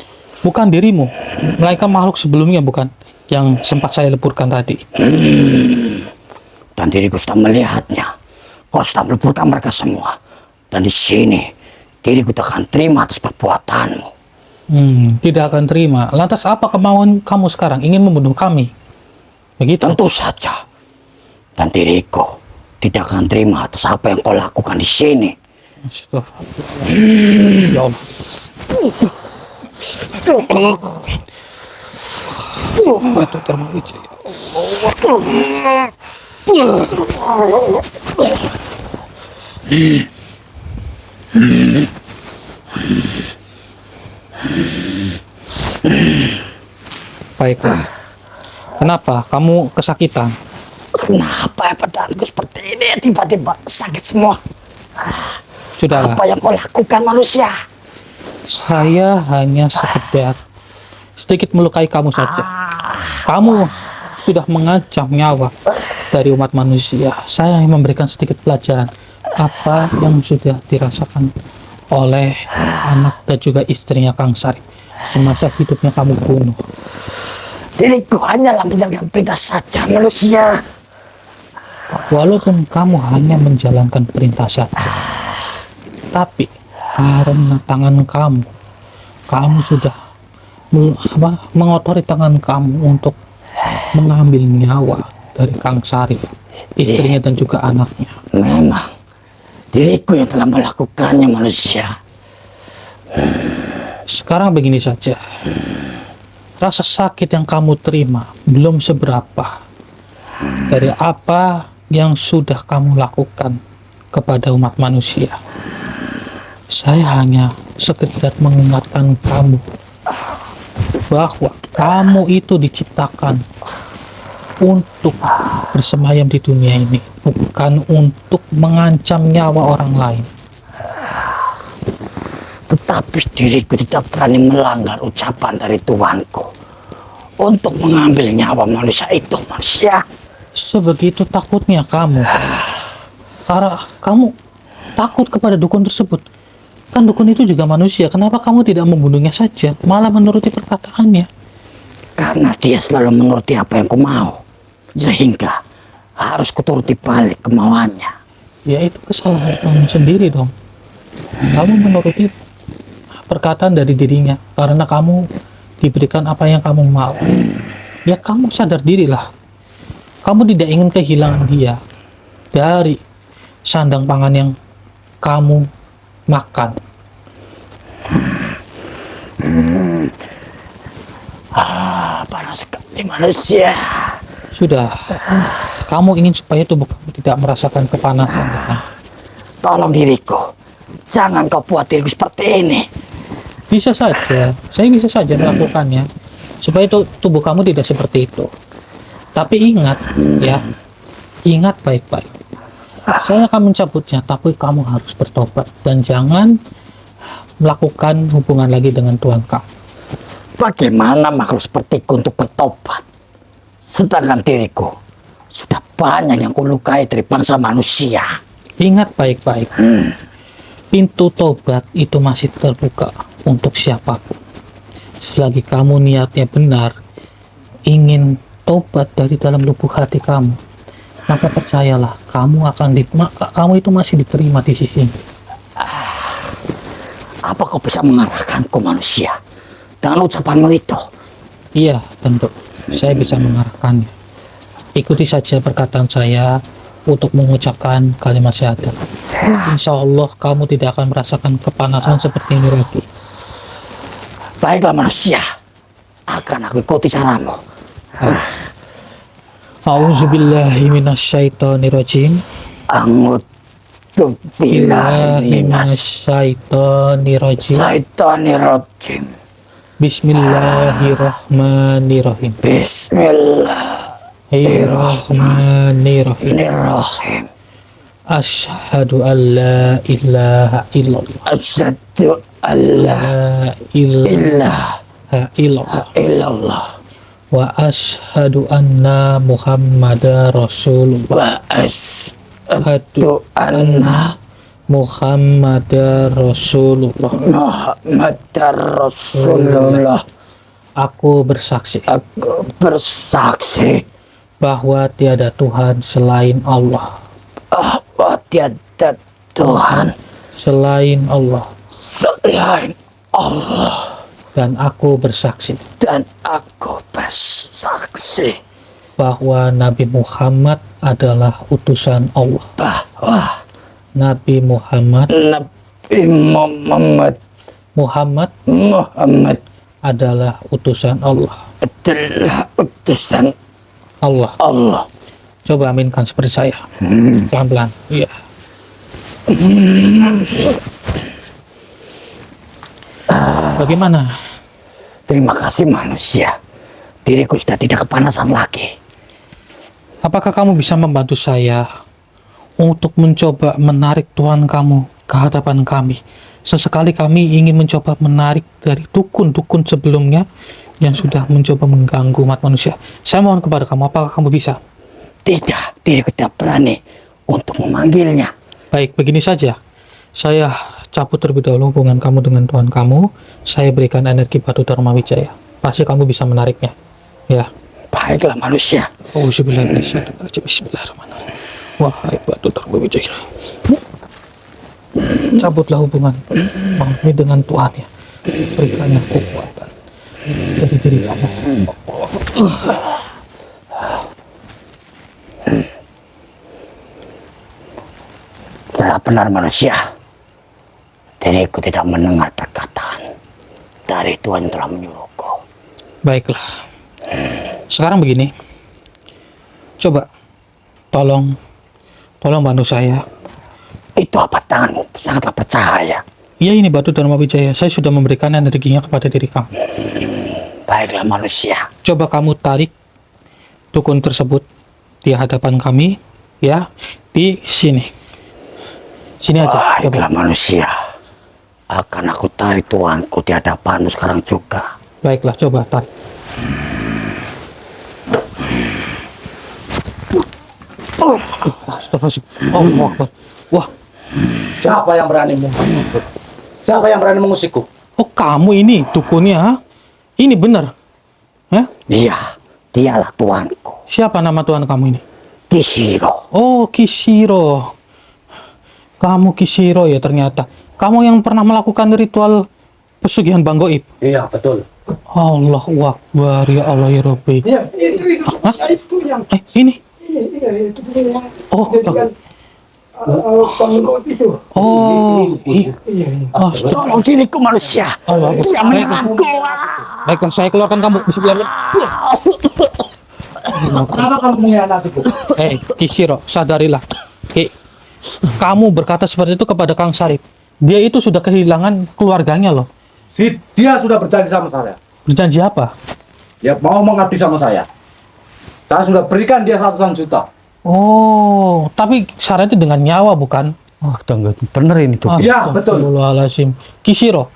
Bukan dirimu, melainkan makhluk sebelumnya, bukan yang sempat saya leburkan tadi. Dan diriku sudah melihatnya. Kau sudah meleburkan mereka semua. Dan di sini, diriku tak akan terima atas perbuatanmu. Tidak akan terima. Lantas apa kemauan kamu sekarang? Ingin membunuh kami? Begitu? Tentu saja. Dan diriku tidak akan terima atas apa yang kau lakukan di sini. Astagfirullah. Ya Allah. Batu termawija, ya Baiklah. Kenapa kamu kesakitan? Kenapa ya badanku seperti ini? Tiba-tiba sakit semua. Sudahlah. Apa yang kau lakukan manusia? Saya hanya sekedar sedikit melukai kamu saja. Kamu sudah mengancam nyawa dari umat manusia. Saya hanya memberikan sedikit pelajaran apa yang sudah dirasakan oleh anak dan juga istrinya Kang Sarip semasa hidupnya kamu bunuh. Diriku hanyalah menjalankan perintah saja manusia. Walaupun kamu hanya menjalankan perintah saja, tapi karena tangan kamu sudah mengotori tangan kamu untuk mengambil nyawa dari Kang Sarip, istrinya dan juga anaknya. Memang diriku yang telah melakukannya manusia. Sekarang begini saja, rasa sakit yang kamu terima belum seberapa dari apa yang sudah kamu lakukan kepada umat manusia. Saya hanya sekedar mengingatkan kamu bahwa kamu itu diciptakan untuk bersemayam di dunia ini, bukan untuk mengancam nyawa orang lain. Tetapi diriku tidak berani melanggar ucapan dari Tuanku untuk mengambil nyawa manusia itu, manusia. Sebegitu takutnya kamu, karena kamu takut kepada dukun tersebut. Kan dukun itu juga manusia, kenapa kamu tidak membunuhnya saja, malah menuruti perkataannya? Karena dia selalu menuruti apa yang ku mau, sehingga harus kuturuti balik kemauannya. Ya itu kesalahan kamu sendiri dong. Kamu menuruti perkataan dari dirinya karena kamu diberikan apa yang kamu mau. Ya kamu sadar dirilah. Kamu tidak ingin kehilangan dia dari sandang pangan yang kamu makan. Panas sekali manusia. Sudah, kamu ingin supaya tubuh kamu tidak merasakan kepanasan, ya? Tolong diriku, jangan kau buat diriku seperti ini. Bisa saja, saya bisa saja melakukannya supaya tubuh kamu tidak seperti itu. Tapi ingat, ya, ingat baik-baik. Saya akan mencabutnya, tapi kamu harus bertobat dan jangan melakukan hubungan lagi dengan Tuhan kamu. Bagaimana makhluk sepertiku untuk bertobat? Sedangkan diriku sudah banyak yang kulukai dari bangsa manusia. Ingat baik-baik, pintu tobat itu masih terbuka untuk siapapun. Selagi kamu niatnya benar, ingin tobat dari dalam lubuk hati kamu, maka percayalah kamu itu masih diterima di sisi. Apa kau bisa mengarahkanku manusia dengan ucapanmu itu? Iya, tentu. Saya bisa mengarahkannya. Ikuti saja perkataan saya untuk mengucapkan kalimat syahadat. Insya Allah kamu tidak akan merasakan kepanasan seperti ini lagi. Baiklah manusia, akan aku ikuti saranmu. A'udzubillahi minasyaitonirrajim. A'udzu billahi Minasyaitonirrajim. minasyaitonirrajim. Bismillahirrahmanirrahim. Bismillahirrahmanirrahim. Bismillahirrahmanirrahim. Asyhadu an la ilaha illallah. Asyhadu an la La ilaha illallah. illallah Wa asyhadu anna Muhammadar Rasulullah. wa asyhadu anna Muhammadar Rasulullah. Muhammadar Rasulullah. Aku bersaksi Aku bersaksi bahwa tiada Tuhan selain Allah. bahwa tiada Tuhan Selain Allah. selain Allah, Dan aku bersaksi dan aku bersaksi bahwa Nabi Muhammad adalah utusan Allah. bahwa Nabi Muhammad Nabi Muhammad adalah utusan Allah. adalah utusan Allah. Allah. Coba aminkan seperti saya. Pelan-pelan. Iya. Bagaimana? Terima kasih manusia. Diriku sudah tidak kepanasan lagi. Apakah kamu bisa membantu saya untuk mencoba menarik Tuhan kamu ke hadapan kami? Sesekali kami ingin mencoba menarik dari dukun-dukun sebelumnya yang sudah mencoba mengganggu umat manusia. Saya mohon kepada kamu, apakah kamu bisa? Tidak, diriku tidak berani untuk memanggilnya. Baik, begini saja. Saya cabut terlebih dahulu hubungan kamu dengan Tuhan kamu. Saya berikan energi batu Dharma Wijaya. Pasti kamu bisa menariknya. Ya. Baiklah manusia. Bismillahirrahmanirrahim. Wahai batu Dharma Wijaya. Cabutlah hubungan kami dengan Tuhan ya. Berikanlah kekuatan dari diri kamu. Benar manusia. Diriku tidak mendengar perkataan dari Tuhan yang telah menyuruhku. Baiklah. Sekarang begini. Coba tolong bantu saya. Itu apa tanganmu? Sangatlah percaya. Iya, ini batu Dharma Wijaya. Saya sudah memberikan energinya kepada diri kamu. Baiklah manusia. Coba kamu tarik dukun tersebut di hadapan kami, ya, di sini. Sini aja. Baiklah Coba. manusia. Akan aku tarik Tuanku di hadapanmu sekarang juga. Baiklah, coba tarik. Astagfirullahaladzim. Allahu Akbar. Wah, Siapa yang berani mengusikku? Siapa yang berani mengusikku? oh kamu ini dukunnya, ha? Ini benar. Ya? Iya, dialah Tuanku. Siapa nama Tuhan kamu ini? Kisiro. Oh, Kisiro. Kamu Kisiro ya ternyata. Kamu yang pernah melakukan ritual pesugihan Bang Goib. Iya, betul. Allahu Akbar, ya Allah ya Rabbi. Iya, itu. Hah? Ya, itu yang Ini. iya, itu punya Oh, jadikan pengikut itu. oh, Iya. Astaga. Tolong diriku manusia. Allah Akbar. Dia menyerangku. Baiklah, saya keluarkan kamu. Bismillah. Kenapa kamu mengkhianatiku? Kisiro, sadarilah. Kamu berkata seperti itu kepada Kang Sarip. Dia itu sudah kehilangan keluarganya loh. Dia sudah berjanji sama saya. Berjanji apa? Dia mau mengabdi sama saya. Saya sudah berikan dia 100 juta. Oh, tapi syaratnya dengan nyawa bukan? Oh, enggak bener ini tuh. Iya, betul. Astagfirullahaladzim. Kisiro,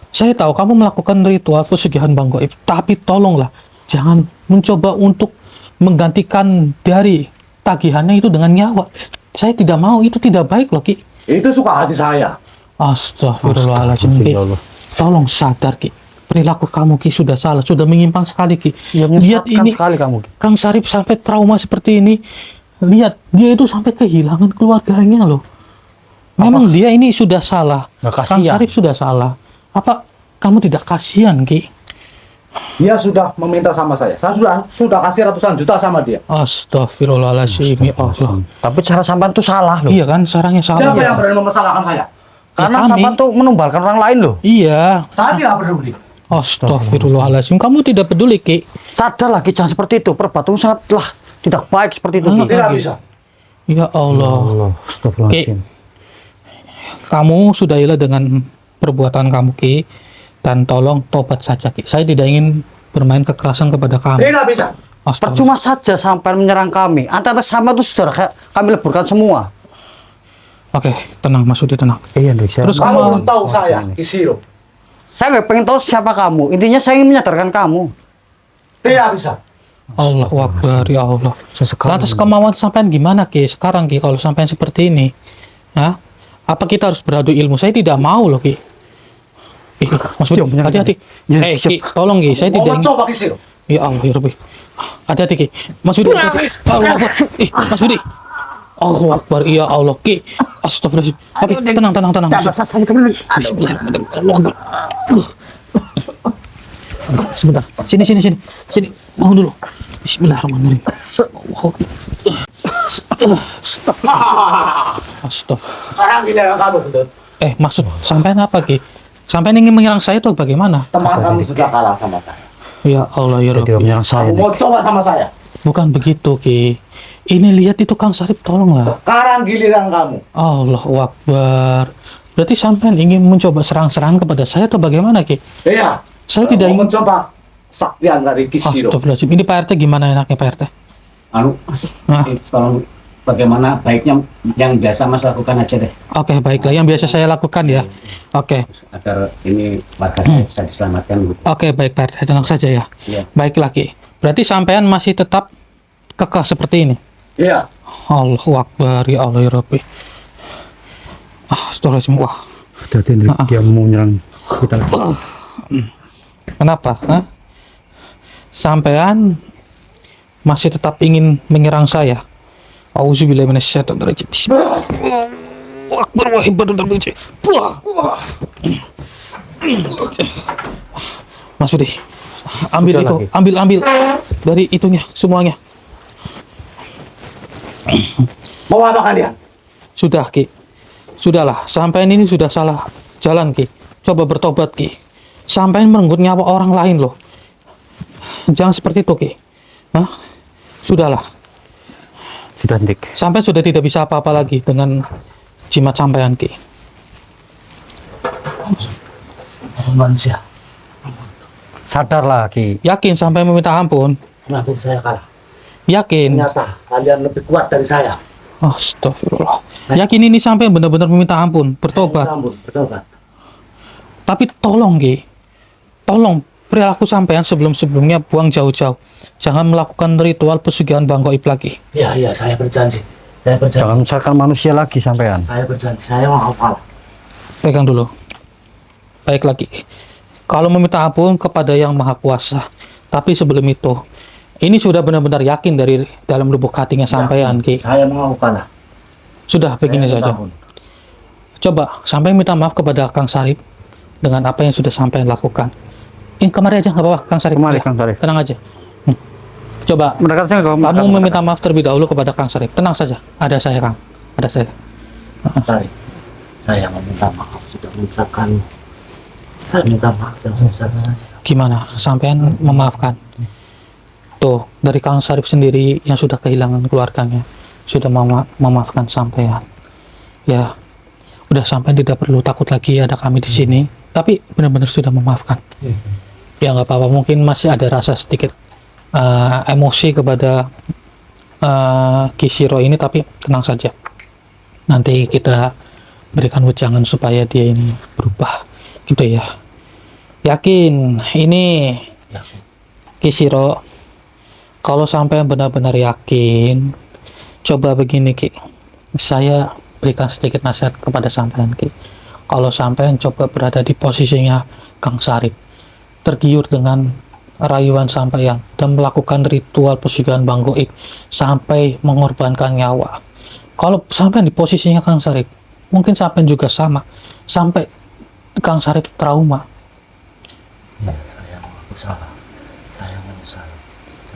saya tahu kamu melakukan ritual pesugihan Bang Goib, tapi tolonglah jangan mencoba untuk menggantikan dari tagihannya itu dengan nyawa. Saya tidak mau, itu tidak baik loh, Ki. Itu suka hati saya. Astagfirullahaladzim, Ki. Ya Allah. Tolong sadar, Ki. Perilaku kamu, Ki, sudah salah, sudah menyimpang sekali, Ki. Yang Lihat menyesatkan ini, sekali kamu. Kang Sarip sampai trauma seperti ini. Lihat, dia itu sampai kehilangan keluarganya loh. Memang dia ini sudah salah. Nggak Kang kasihan. Sarip sudah salah. Apa kamu tidak kasihan, Ki? Dia sudah meminta sama saya. Saya sudah kasih ratusan juta sama dia. Astagfirullahaladzim, ya Allah. Tapi cara sampean tuh salah loh. Iya kan, sarangnya salah. Siapa ya. yang berani mempersalahkan saya? Karena kami. sampean tuh menumbalkan orang lain loh. Iya. Saya tidak peduli. Astagfirullahaladzim. Kamu tidak peduli, Ki. Sadar lagi jangan seperti itu. Perbuatan sangatlah tidak baik seperti itu. Ki. Tidak bisa. Ya Allah. Astagfirullahaladzim. Kamu sudahilah dengan perbuatan kamu, Ki, dan tolong tobat saja, Ki. Saya tidak ingin bermain kekerasan kepada kamu. Tidak bisa. Astagfirullah. Percuma saja sampai menyerang kami. Antara sama itu sudah kami leburkan semua. Oke, tenang, Mas Udi, tenang. Iya, Dik. Terus Kamu kamu- belum tahu saya, Kisiro. Saya nggak pengen tahu siapa kamu. Intinya saya ingin menyadarkan kamu. Tidak bisa. Allahu Akbar, ya Allah. Sesekali. Lantas kemauan sampean gimana, Ki? Sekarang, Ki, kalau sampean seperti ini, Hah? Apa kita harus beradu ilmu? Saya tidak mau loh, Ki. Mas Budi, hati-hati. Ya, Ki, tolong, Ki. Saya Mau tidak ingin... mencoba Kisiro. Ya Allah, ya Rabbi. Hati-hati, Ki. Mas Budi, hati-hati. Allah Akbar. Mas Budi. Allahu Akbar, ya Allah, Ki. Astagfirullahaladzim. Oke, tenang, tenang, tenang. Bismillahirrahmanirrahim. Allahu Akbar. Sebentar. Sini, sini, sini. Sini. Bangun dulu. Bismillahirrahmanirrahim. Allahu Akbar. Astagfirullah. Sekarang giliran kamu, Bentut. Maksud sampean apa, Ki? Sampean ingin menyerang saya atau bagaimana? Teman kamu sudah kalah sama saya. Ya Allah, ya Jadi Rabbi. menyerang saya. Kamu Dik. mau coba sama saya? Bukan begitu, Ki. Ini lihat itu Kang Sarip, tolonglah. Sekarang giliran kamu. Allahu Akbar. Berarti sampean ingin mencoba serang-serangan kepada saya atau bagaimana, Ki? Iya. Saya tidak mau ingin... mencoba saktian dari Kisiro. Astagfirullahaladzim. Ini Pak RT gimana enaknya, Pak RT? Anu, Mas, Nah. tolong bagaimana baiknya yang biasa Mas lakukan aja deh, Oke, baiklah. Yang biasa saya lakukan ya. Oke. agar ini warga saya bisa diselamatkan. Bu. Oke, baik Pak RT. Tenang saja ya. Iya. Baiklah, Ki. Berarti sampean masih tetap kekeh seperti ini? Iya. Allahu Akbar, ya Allah, ya Rabbi. Astagfirullahaladzim. Wah, Hati-hati, Dik. Dia mau menyerang kita. kenapa? Hah? Sampean masih tetap ingin menyerang saya? Auzubillahi minasyaitonir rajim. Bismillahirrahmanirrahim. Akbar wa ibadul rabbil. Mas Budi, ambil Sudah itu, lagi. ambil dari itunya semuanya. Mau apa kalian? Sudah, Ki. Sudahlah, sampean ini sudah salah jalan, Ki. Coba bertobat, Ki. Sampean merenggut nyawa orang lain loh. Jangan seperti itu, Ki. Hah? Sudahlah. Sudah, Dik. Sampai sudah tidak bisa apa-apa lagi dengan jimat sampean, Ki. Manusia, Sadarlah, Ki. Yakin sampai meminta ampun? kenapa saya kalah? Yakin? Ternyata kalian lebih kuat dari saya. Astagfirullah. Yakin ini sampai benar-benar meminta ampun, bertobat. Sambut, bertobat. Tapi tolong, Ki. Tolong perilaku sampean sebelum-sebelumnya buang jauh-jauh. Jangan melakukan ritual pesugihan Bang Goib lagi. Iya, saya berjanji. Saya berjanji. Jangan misalkan manusia lagi sampean. Saya berjanji. Saya mau kalah. Pegang dulu. Baik lagi. Kalau meminta ampun kepada Yang Maha Kuasa. Tapi sebelum itu, ini sudah benar-benar yakin dari dalam lubuk hatinya sampean, Ki. Saya mau kalah. Sudah begini Saya saja. minta ampun. Coba sampai minta maaf kepada Kang Sarip dengan apa yang sudah sampean lakukan. Kemari aja nggak apa-apa, Kang Sarip. Kemari, Ya, Kang Sarip. Tenang aja. Coba Mereka saya nggak kamu meminta maaf terlebih dahulu kepada Kang Sarip. Tenang saja. Ada saya, Kang. Ada saya. Saya meminta maaf sudah menyusahkan. Saya minta maaf yang sebesar-besarnya. Gimana? Sampean memaafkan? Tuh, dari Kang Sarip sendiri yang sudah kehilangan keluarganya sudah memaafkan sampean. Ya, udah sampean tidak perlu takut lagi ada kami di sini. Tapi benar-benar sudah memaafkan. Ya nggak apa-apa. Mungkin masih ada rasa sedikit emosi kepada Kisiro ini, tapi tenang saja. Nanti kita berikan wejangan supaya dia ini berubah, gitu ya. Yakin ini Kisiro. Kalau sampai benar-benar yakin, coba begini, Ki. Saya berikan sedikit nasihat kepada sampean, Ki. Kalau sampean coba berada di posisinya Kang Sarip, tergiur dengan rayuan sampean dan melakukan ritual pesugihan Bang Goib sampai mengorbankan nyawa. Kalau sampean di posisinya Kang Sarip, mungkin sampai juga sama, sampai Kang Sarip trauma. Ya, saya aku salah. Saya menyesal.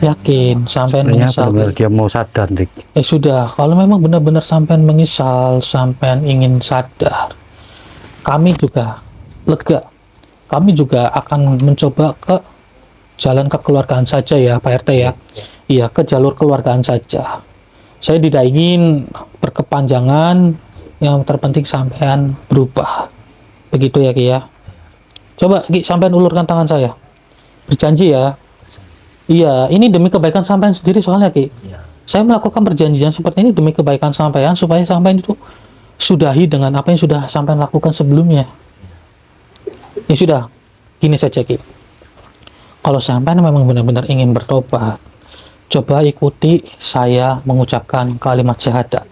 Yakin sampai Sebenarnya menyesal. benar-benar dia mau sadar, Dik. Sudah, kalau memang benar-benar sampai menyesal, sampai ingin sadar, kami juga lega. Kami juga akan mencoba ke jalan kekeluargaan saja ya Pak RT ya. Iya, ke jalur kekeluargaan saja. Saya tidak ingin berkepanjangan, yang terpenting sampean berubah. Begitu ya Ki ya. Coba Ki, sampean ulurkan tangan saya. Berjanji ya. Iya, ini demi kebaikan sampean sendiri soalnya Ki. Iya. Saya melakukan perjanjian seperti ini demi kebaikan sampean, supaya sampean itu sudahi dengan apa yang sudah sampean lakukan sebelumnya. Ya sudah, gini saja Ki. Kalau sampean memang benar-benar ingin bertobat, coba ikuti saya mengucapkan kalimat syahadat.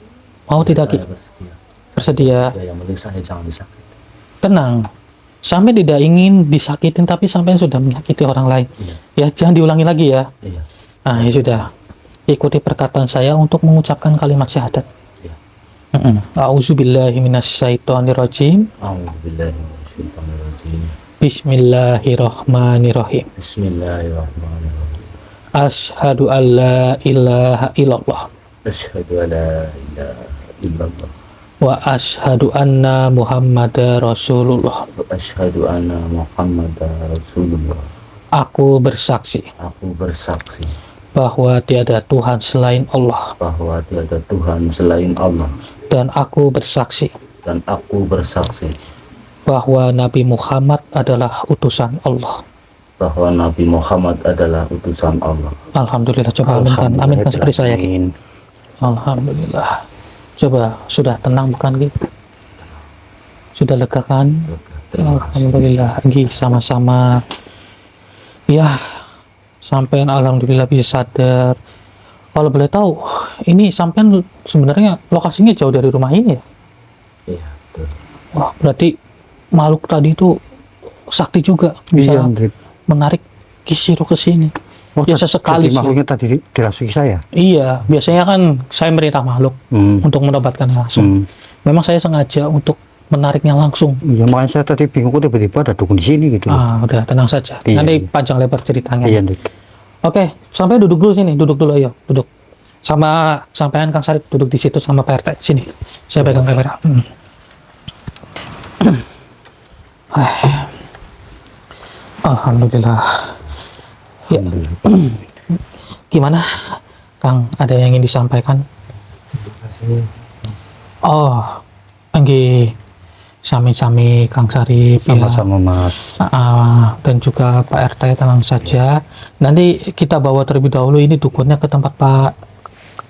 Mau tidak Ki? Saya bersedia. Bersedia. Ya, yang penting saya jangan disakiti. Tenang. Sampai tidak ingin disakitin, tapi sampai sudah menyakiti orang lain. Iya. Ya, jangan diulangi lagi ya. Iya. Nah, ya sudah. Ikuti perkataan saya untuk mengucapkan kalimat syahadat. Iya. A'udzubillahi minasyaitonirrajim. Alhamdulillah. Bismillahirrahmanirrahim. Bismillahirrahmanirrahim. Bismillahirrahmanirrahim. Asyhadu an la ilaha illallah Asyhadu an la ilaha illallah. wa asyhadu anna Muhammadar Rasulullah. Asyhadu anna Muhammadar Rasulullah. Aku bersaksi Aku bersaksi bahwa tiada Tuhan selain Allah, bahwa tiada Tuhan selain Allah, dan aku bersaksi dan aku bersaksi bahwa Nabi Muhammad adalah utusan Allah. bahwa Nabi Muhammad adalah utusan Allah. Alhamdulillah. Coba aminkan, aminkan seperti saya Ki. Amin. Alhamdulillah. Coba, sudah tenang bukan Ki? Sudah lega kan? Terima kasih. Alhamdulillah. Ki, sama-sama. Ya, sampean alhamdulillah bisa sadar. Kalau boleh tahu, ini sampean sebenarnya lokasinya jauh dari rumah ini ya? Iya, betul. Wah, berarti makhluk tadi itu sakti juga, bisa Iya, Dik. menarik Kisiro ke sini. Oh, Ya sesekali jadi sih. makhluknya tadi dirasuki saya. Iya, biasanya kan saya merintah makhluk untuk mendapatkan langsung. Memang saya sengaja untuk menariknya langsung. Iya, makanya saya tadi bingung kok tiba-tiba ada dukun di sini gitu. Udah tenang saja. Iya, Nanti iya. panjang lebar ceritanya. Iya, Dik. Oke, sampai duduk dulu sini, duduk dulu ayo, duduk. Sama sampean Kang Sarip duduk di situ sama Pak RT sini. Saya pegang kamera. Alhamdulillah. Ya. Gimana, Kang? Ada yang ingin disampaikan? Oh, Anggi, sami-sami Kang Sarip. Sama-sama, Mas. Dan juga Pak RT, tenang saja. Nanti kita bawa terlebih dahulu ini dukunnya ke tempat Pak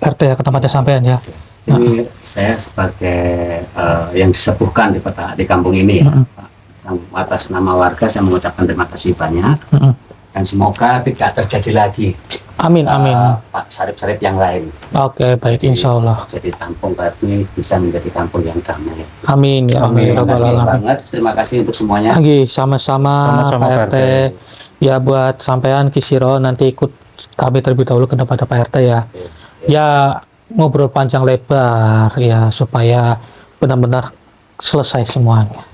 RT ya, ke tempatnya sampean ya. Ini saya sebagai yang disepuhkan di kampung ini ya, Pak. Atas nama warga saya mengucapkan terima kasih banyak dan semoga tidak terjadi lagi Amin, amin. Pak Sarip-Sarip yang lain. Oke, baik, insya Allah. Jadi kampung kami bisa menjadi kampung yang damai. Amin, ya amin. Terima Rabbal kasih alamin. banget, terima kasih untuk semuanya. Anggi, sama-sama Sama-sama, Pak Pak RT. RT. Ya, buat sampean Kisiro nanti ikut kami terlebih dahulu ke tempat Pak RT ya. Ya, ngobrol panjang lebar ya, supaya benar-benar selesai semuanya.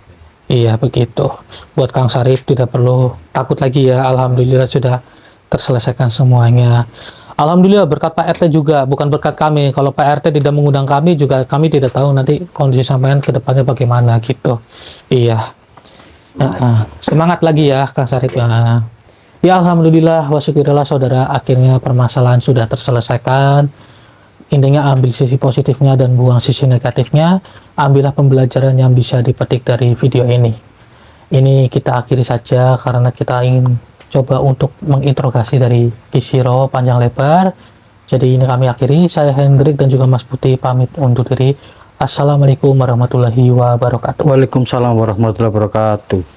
Iya, begitu. Buat Kang Sarip tidak perlu takut lagi ya. Alhamdulillah sudah terselesaikan semuanya. Alhamdulillah berkat Pak RT juga, bukan berkat kami. Kalau Pak RT tidak mengundang kami juga, kami tidak tahu nanti kondisi sampean ke depannya bagaimana gitu. Iya. Semangat lagi ya Kang Sarip ya. Ya alhamdulillah wa syukurillah saudara, akhirnya permasalahan sudah terselesaikan. Intinya ambil sisi positifnya dan buang sisi negatifnya. Ambillah pembelajaran yang bisa dipetik dari video ini. Ini kita akhiri saja karena kita ingin coba untuk menginterogasi dari Kisiro panjang lebar. Jadi ini kami akhiri. Saya Hendrik dan juga Mas Putih pamit undur diri. Assalamualaikum warahmatullahi wabarakatuh. Waalaikumsalam warahmatullahi wabarakatuh.